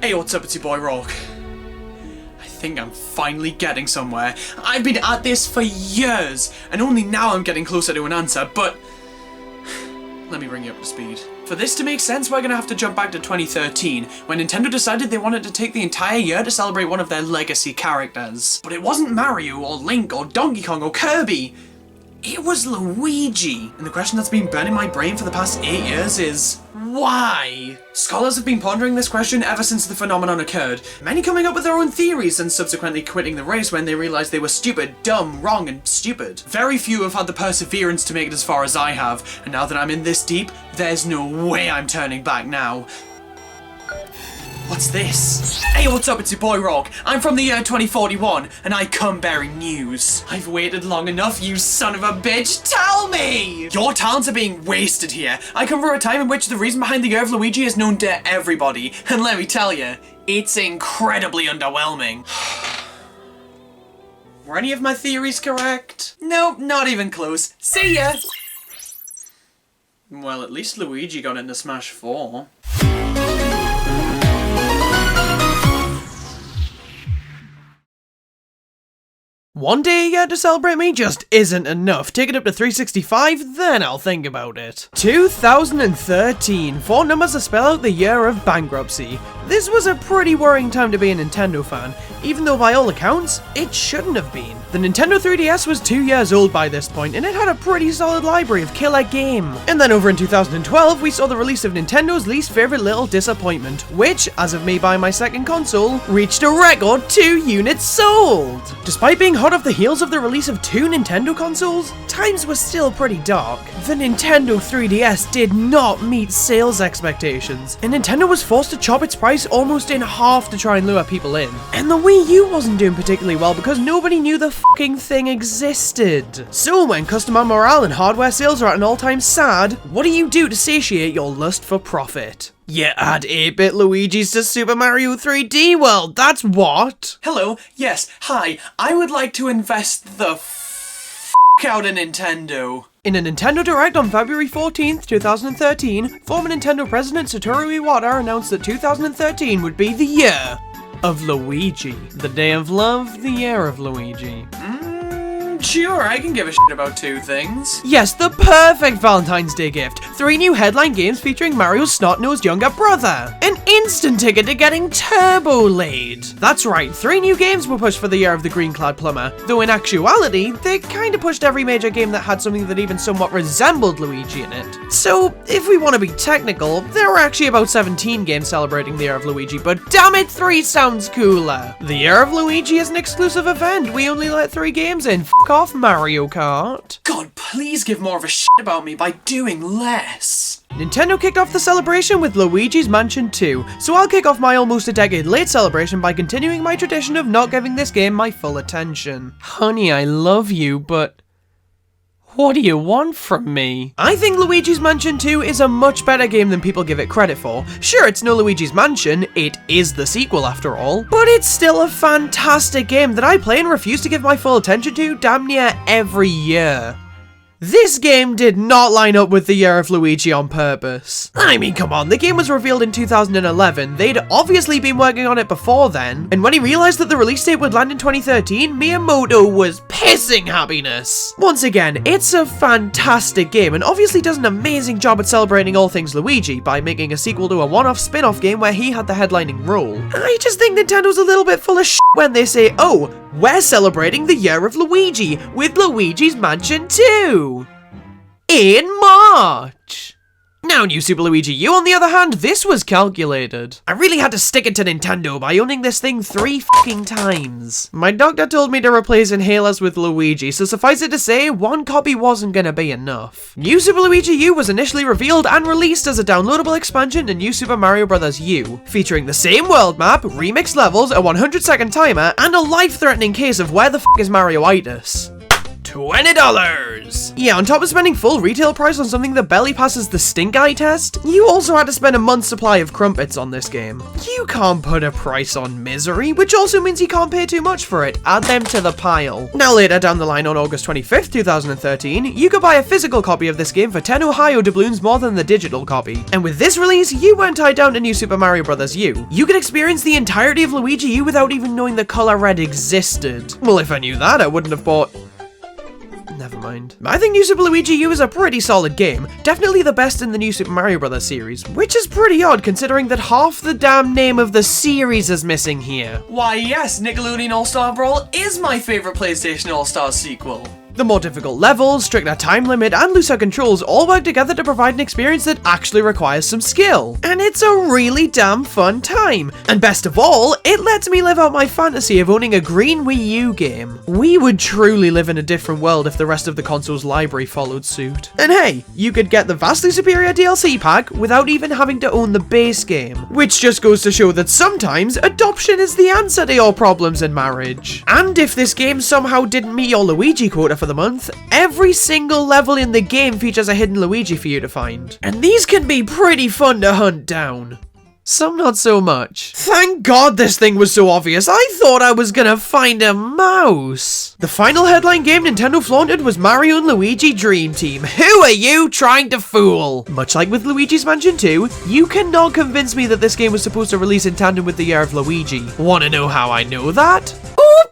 Hey, what's up? It's your boy Rawk. I think I'm finally getting somewhere. I've been at this for years, and only now I'm getting closer to an answer, but let me bring you up to speed. For this to make sense, we're gonna have to jump back to 2013, when Nintendo decided they wanted to take the entire year to celebrate one of their legacy characters. But it wasn't Mario, or Link, or Donkey Kong, or Kirby. It was Luigi. And the question that's been burning my brain for the past 8 years is, why? Scholars have been pondering this question ever since the phenomenon occurred, many coming up with their own theories and subsequently quitting the race when they realised they were stupid, dumb, wrong, and stupid. Very few have had the perseverance to make it as far as I have, and now that I'm in this deep, there's no way I'm turning back now. What's this? Hey, what's up? It's your boy Rawk. I'm from the year 2041, and I come bearing news. I've waited long enough, you son of a bitch. Tell me! Your talents are being wasted here. I come from a time in which the reason behind the year of Luigi is known to everybody, and let me tell you, it's incredibly underwhelming. Were any of my theories correct? Nope, not even close. See ya! Well, at least Luigi got into Smash 4. One day a year to celebrate me just isn't enough. Take it up to 365, then I'll think about it. 2013. 4 numbers to spell out the year of bankruptcy. This was a pretty worrying time to be a Nintendo fan, even though by all accounts, it shouldn't have been. The Nintendo 3DS was 2 years old by this point, and it had a pretty solid library of killer games. And then over in 2012, we saw the release of Nintendo's least favourite little disappointment, which, as of me buying my second console, reached a record 2 units sold! Despite being hot off the heels of the release of 2 Nintendo consoles, times were still pretty dark. The Nintendo 3DS did not meet sales expectations, and Nintendo was forced to chop its price almost in half to try and lure people in. And the Wii U wasn't doing particularly well because nobody knew the fucking thing existed. So when customer morale and hardware sales are at an all-time sad, what do you do to satiate your lust for profit? You add 8-bit Luigis to Super Mario 3D World, that's what! Hello, yes, hi, I would like to invest the out in Nintendo. In a Nintendo Direct on February 14th, 2013, former Nintendo President Satoru Iwata announced that 2013 would be the year of Luigi. The day of love, the year of Luigi. Sure, I can give a shit about 2 things. Yes, the perfect Valentine's Day gift. 3 new headline games featuring Mario's snot-nosed younger brother. An instant ticket to getting turbo laid. That's right, 3 new games were pushed for the year of the green-clad plumber. Though in actuality, they kinda pushed every major game that had something that even somewhat resembled Luigi in it. So, if we want to be technical, there were actually about 17 games celebrating the year of Luigi, but damn it, 3 sounds cooler. The year of Luigi is an exclusive event. We only let 3 games in. Off Mario Kart. God, please give more of a shit about me by doing less. Nintendo kicked off the celebration with Luigi's Mansion 2, so I'll kick off my almost a decade late celebration by continuing my tradition of not giving this game my full attention. Honey, I love you, but what do you want from me? I think Luigi's Mansion 2 is a much better game than people give it credit for. Sure, it's no Luigi's Mansion, it is the sequel after all, but it's still a fantastic game that I play and refuse to give my full attention to damn near every year. This game did not line up with the year of Luigi on purpose. I mean, come on, the game was revealed in 2011, they'd obviously been working on it before then, and when he realised that the release date would land in 2013, Miyamoto was pissing happiness. Once again, it's a fantastic game, and obviously does an amazing job at celebrating all things Luigi by making a sequel to a one-off spin-off game where he had the headlining role. I just think Nintendo's a little bit full of shit when they say, oh, we're celebrating the year of Luigi with Luigi's Mansion 2 in March. Now, New Super Luigi U, on the other hand, this was calculated. I really had to stick it to Nintendo by owning this thing 3 fucking times. My doctor told me to replace inhalers with Luigi, so suffice it to say, 1 copy wasn't gonna be enough. New Super Luigi U was initially revealed and released as a downloadable expansion to New Super Mario Bros. U, featuring the same world map, remixed levels, a 100-second timer, and a life-threatening case of where the f*** is Mario-itis. $20. Yeah, on top of spending full retail price on something that barely passes the stink eye test, you also had to spend a month's supply of crumpets on this game. You can't put a price on misery, which also means you can't pay too much for it. Add them to the pile. Now later down the line on August 25th, 2013, you could buy a physical copy of this game for 10 Ohio doubloons more than the digital copy. And with this release, you weren't tied down to New Super Mario Bros. U. You could experience the entirety of Luigi U without even knowing the color red existed. Well, if I knew that, I wouldn't have bought... Never mind. I think New Super Luigi U is a pretty solid game. Definitely the best in the New Super Mario Bros. Series, which is pretty odd considering that half the damn name of the series is missing here. Why yes, Nickelodeon All-Star Brawl is my favorite PlayStation All-Star sequel. The more difficult levels, stricter time limit, and looser controls all work together to provide an experience that actually requires some skill. And it's a really damn fun time. And best of all, it lets me live out my fantasy of owning a green Wii U game. We would truly live in a different world if the rest of the console's library followed suit. And hey, you could get the vastly superior DLC pack without even having to own the base game. Which just goes to show that sometimes adoption is the answer to your problems in marriage. And if this game somehow didn't meet your Luigi quota for the month, every single level in the game features a hidden Luigi for you to find. And these can be pretty fun to hunt down. Some not so much. Thank God this thing was so obvious. I thought I was gonna find a mouse. The final headline game Nintendo flaunted was Mario and Luigi Dream Team. Who are you trying to fool? Much like with Luigi's Mansion 2, you cannot convince me that this game was supposed to release in tandem with the Year of Luigi. Wanna know how I know that?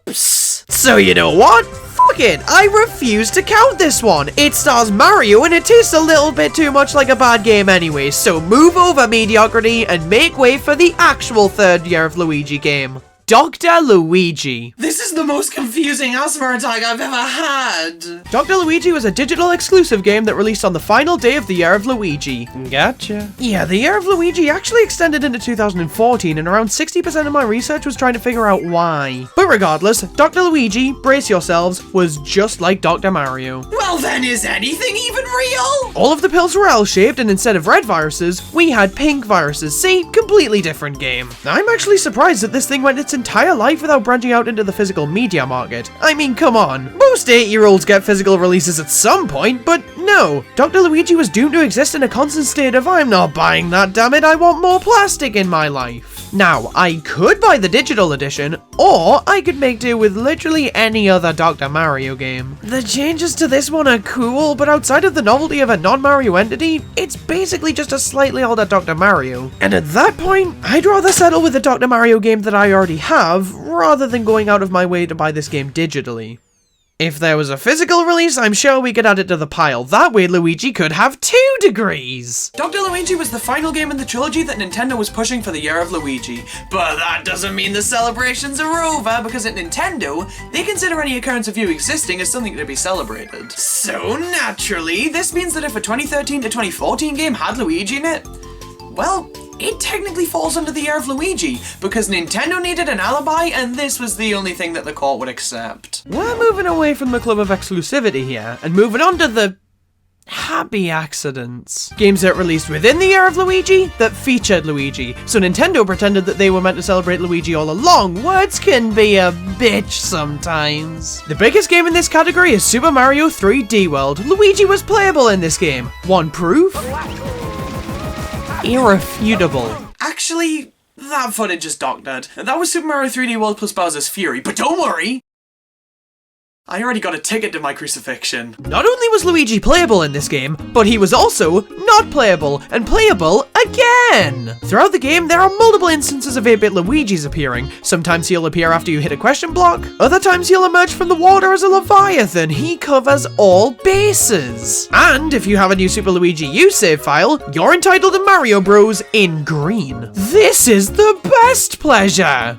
Oops! So you know what? Fuck it, I refuse to count this one. It stars Mario and it tastes a little bit too much like a bad game anyway, so move over mediocrity and make way for the actual third Year of Luigi game. Dr. Luigi. This is the most confusing asthma attack I've ever had. Dr. Luigi was a digital exclusive game that released on the final day of the Year of Luigi. Gotcha. Yeah, the Year of Luigi actually extended into 2014 and around 60% of my research was trying to figure out why. But regardless, Dr. Luigi, brace yourselves, was just like Dr. Mario. Well then, is anything even real? All of the pills were L-shaped and instead of red viruses, we had pink viruses. See, completely different game. I'm actually surprised that this thing went its entire life without branching out into the physical media market. I mean, come on. Most 8-year-olds get physical releases at some point, but no. Dr. Luigi was doomed to exist in a constant state of I'm not buying that, damn it, I want more plastic in my life. Now, I could buy the digital edition, or I could make do with literally any other Dr. Mario game. The changes to this one are cool, but outside of the novelty of a non-Mario entity, it's basically just a slightly older Dr. Mario. And at that point, I'd rather settle with a Dr. Mario game that I already have, rather than going out of my way to buy this game digitally. If there was a physical release, I'm sure we could add it to the pile. That way Luigi could have 2 degrees! Dr. Luigi was the final game in the trilogy that Nintendo was pushing for the Year of Luigi. But that doesn't mean the celebrations are over, because at Nintendo, they consider any occurrence of you existing as something to be celebrated. So naturally, this means that if a 2013 to 2014 game had Luigi in it, well, it technically falls under the Year of Luigi, because Nintendo needed an alibi, and this was the only thing that the court would accept. We're moving away from the club of exclusivity here, and moving on to the happy accidents. Games that released within the Year of Luigi that featured Luigi, so Nintendo pretended that they were meant to celebrate Luigi all along. Words can be a bitch sometimes. The biggest game in this category is Super Mario 3D World. Luigi was playable in this game. One proof? Irrefutable. Actually, that footage is doctored. That was Super Mario 3D World plus Bowser's Fury, but don't worry! I already got a ticket to my crucifixion. Not only was Luigi playable in this game, but he was also not playable, and playable again! Throughout the game, there are multiple instances of 8-bit Luigis appearing. Sometimes he'll appear after you hit a question block, other times he'll emerge from the water as a Leviathan. He covers all bases. And if you have a new Super Luigi U save file, you're entitled to Mario Bros. In green. This is the best pleasure!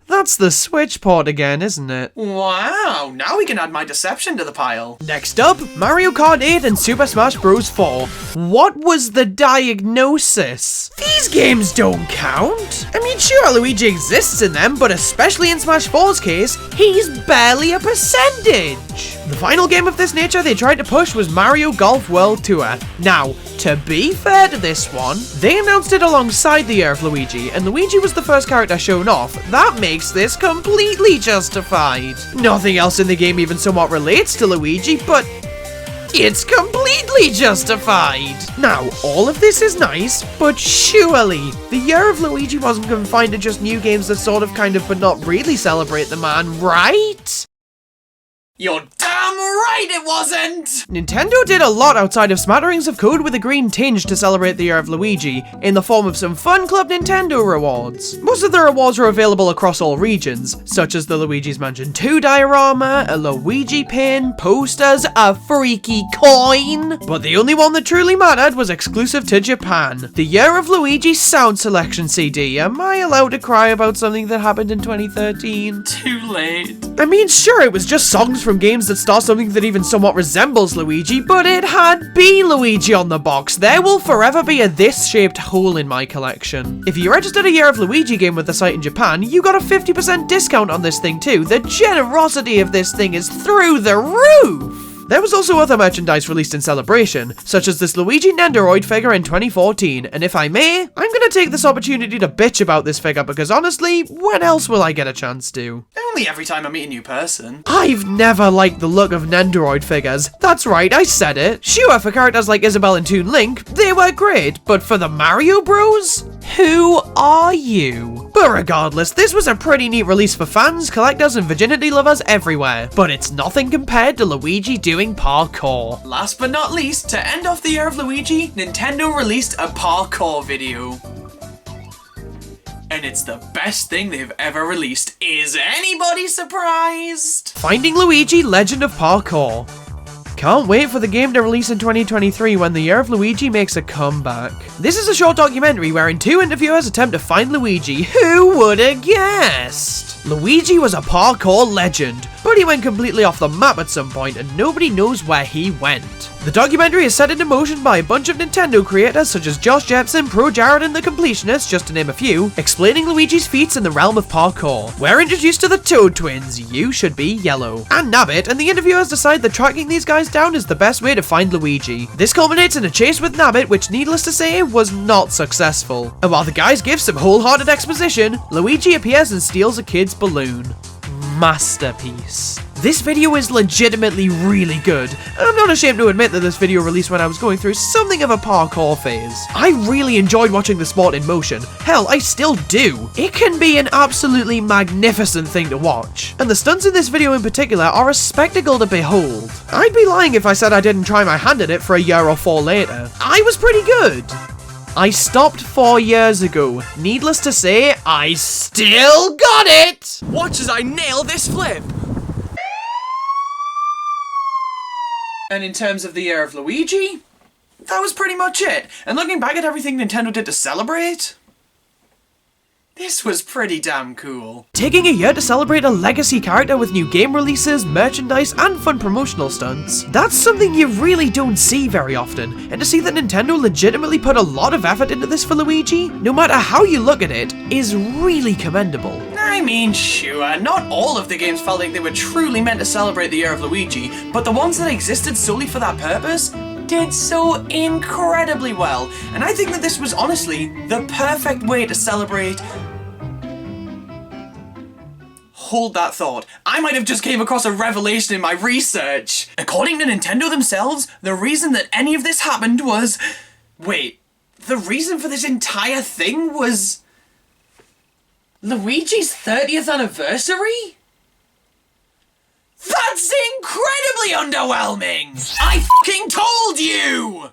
That's the Switch port again, isn't it? Wow, now we can add my Deception to the pile. Next up, Mario Kart 8 and Super Smash Bros. 4. What was the diagnosis? These games don't count. I mean, sure, Luigi exists in them, but especially in Smash 4's case, he's barely a percentage. The final game of this nature they tried to push was Mario Golf World Tour. Now, To be fair to this one, they announced it alongside the Year of Luigi, and Luigi was the first character shown off. That makes this completely justified. Nothing else in the game even somewhat relates to Luigi, but it's completely justified. Now, all of this is nice, but surely the Year of Luigi wasn't confined to just new games that sort of, kind of, but not really celebrate the man, right? You're damn right it wasn't! Nintendo did a lot outside of smatterings of code with a green tinge to celebrate the Year of Luigi, in the form of some fun Club Nintendo rewards. Most of the rewards were available across all regions, such as the Luigi's Mansion 2 diorama, a Luigi pin, posters, a freaky coin. But the only one that truly mattered was exclusive to Japan. The Year of Luigi sound selection CD. Am I allowed to cry about something that happened in 2013? Too late. I mean, sure, it was just songs from games that star something that even somewhat resembles Luigi, but it had B Luigi on the box. There will forever be a this-shaped hole in my collection. If you registered a Year of Luigi game with the site in Japan, you got a 50% discount on this thing too. The generosity of this thing is through the roof! There was also other merchandise released in celebration, such as this Luigi Nendoroid figure in 2014, and if I may, I'm gonna take this opportunity to bitch about this figure because honestly, when else will I get a chance to? Only every time I meet a new person. I've never liked the look of Nendoroid figures. That's right, I said it. Sure, for characters like Isabelle and Toon Link, they were great, but for the Mario Bros? Who are you? But regardless, this was a pretty neat release for fans, collectors, and virginity lovers everywhere. But it's nothing compared to Luigi doing parkour. Last but not least, to end off the Year of Luigi, Nintendo released a parkour video. And it's the best thing they've ever released. Is anybody surprised? Finding Luigi, Legend of Parkour. Can't wait for the game to release in 2023 when the Year of Luigi makes a comeback. This is a short documentary wherein two interviewers attempt to find Luigi. Who would have guessed? Luigi was a parkour legend, but he went completely off the map at some point and nobody knows where he went. The documentary is set into motion by a bunch of Nintendo creators such as Josh Jepson, Pro Jared and The Completionist, just to name a few, explaining Luigi's feats in the realm of parkour. We're introduced to the Toad Twins, You Should Be Yellow, and Nabbit, and the interviewers decide that tracking these guys down is the best way to find Luigi. This culminates in a chase with Nabbit, which needless to say, was not successful. And while the guys give some wholehearted exposition, Luigi appears and steals a kid's balloon. Masterpiece. This video is legitimately really good, and I'm not ashamed to admit that this video released when I was going through something of a parkour phase. I really enjoyed watching the sport in motion. Hell, I still do. It can be an absolutely magnificent thing to watch, and the stunts in this video in particular are a spectacle to behold. I'd be lying if I said I didn't try my hand at it for a year or 4 later. I was pretty good. I stopped 4 years ago. Needless to say, I still got it! Watch as I nail this flip! And in terms of the Year of Luigi, that was pretty much it. And looking back at everything Nintendo did to celebrate, this was pretty damn cool. Taking a year to celebrate a legacy character with new game releases, merchandise, and fun promotional stunts, that's something you really don't see very often, and to see that Nintendo legitimately put a lot of effort into this for Luigi, no matter how you look at it, is really commendable. I mean, sure, not all of the games felt like they were truly meant to celebrate the Year of Luigi, but the ones that existed solely for that purpose did so incredibly well, and I think that this was honestly the perfect way to celebrate. Hold that thought. I might have just came across a revelation in my research. According to Nintendo themselves, the reason that any of this happened was... Wait, the reason for this entire thing was... Luigi's 30th anniversary? That's incredibly underwhelming! I f***ing told you!